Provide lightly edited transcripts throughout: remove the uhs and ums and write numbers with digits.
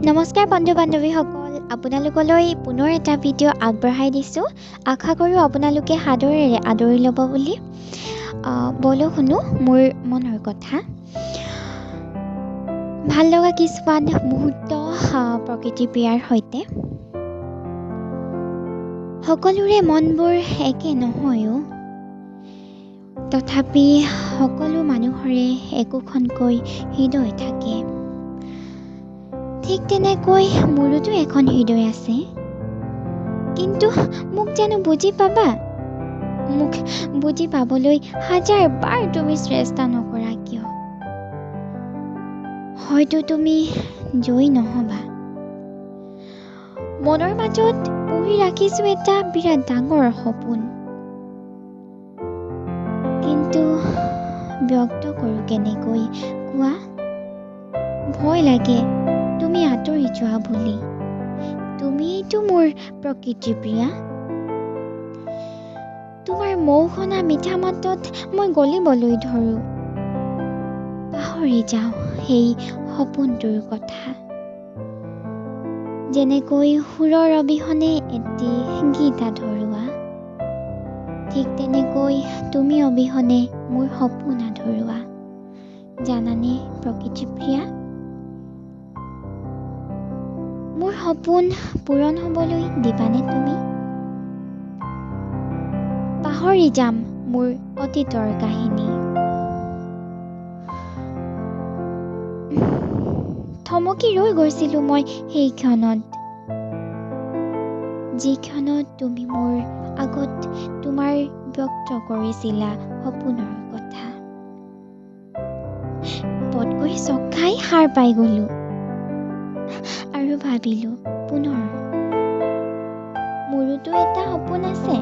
নমস্কাৰ বন্ধু বান্ধৱীসকল, আপোনালোকলৈ পুনৰ এটা ভিডিঅ' আগবঢ়াই দিছোঁ। আশা কৰোঁ আপোনালোকে সাদৰেৰে আদৰি ল'ব বুলি। বলো শুনো মোৰ মনৰ কথা। ভাল লগা কিছুমান মুহূৰ্ত প্ৰকৃতি প্ৰিয়াৰ সৈতে। সকলোৰে মনবোৰ একে নহয়ও, তথাপি সকলো মানুহৰে একোখনকৈ হৃদয় থাকে। ঠিক তেনেকৈ মোৰোতো এখন হৃদয় আছে, কিন্তু মোক জানো বুজি পাবা? মোক বুজি পাবলৈ হাজাৰ বাৰ তুমি চেষ্টা নকৰা কিয়? হয়তো তুমি জয়ী নহবা। মনৰ মাজত পুহি ৰাখিছো এটা বিৰাট ডাঙৰ সপোন, কিন্তু ব্যক্ত কৰোঁ কেনেকৈ কোৱা? ভয় লাগে তুমি আঁতৰি যোৱা বুলি। তুমিতো মোৰ প্ৰকৃতি প্ৰিয়া। তোমাৰ মৌসনা মিঠা মাতত মই গলিবলৈ ধৰো, পাহৰি যাওঁ সেই সপোনটোৰ কথা। যেনেকৈ সুৰৰ অবিহনে এটি গীত আধৰুৱা, ঠিক তেনেকৈ তুমি অবিহনে মোৰ সপোন আধৰুৱা। জানানে প্ৰকৃতি প্ৰিয়া, মোৰ সপোন পূৰণ হ'বলৈ দিবানে তুমি? পাহৰি যাম মোৰ অতীতৰ কাহিনী। থমকি ৰৈ গৈছিলোঁ মই সেই ক্ষণত, যি ক্ষণত তুমি মোৰ আগত তোমাৰ ব্যক্ত কৰিছিলা সপোনৰ কথা। পটকৈ চক খাই সাৰ পাই গলো আৰু ভাবিলো পুনৰ মোৰোতো এটা সপোন আছে,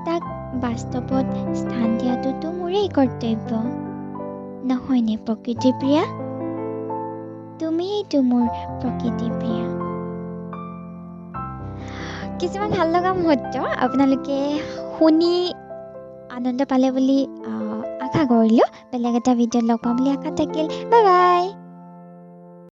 তাক বাস্তৱত স্থান দিয়াটোতো মোৰেই কৰ্তব্য, নহয়নে প্ৰকৃতি প্ৰিয়া? তুমিয়েইতো মোৰ প্ৰকৃতি প্ৰিয়া। কিছুমান ভাল লগা মুহূৰ্ত আপোনালোকে শুনি আনন্দ পালে বুলি আশা কৰিলোঁ। বেলেগ এটা ভিডিঅ'ত লগ পাম বুলি আশা থাকিল। Bye bye.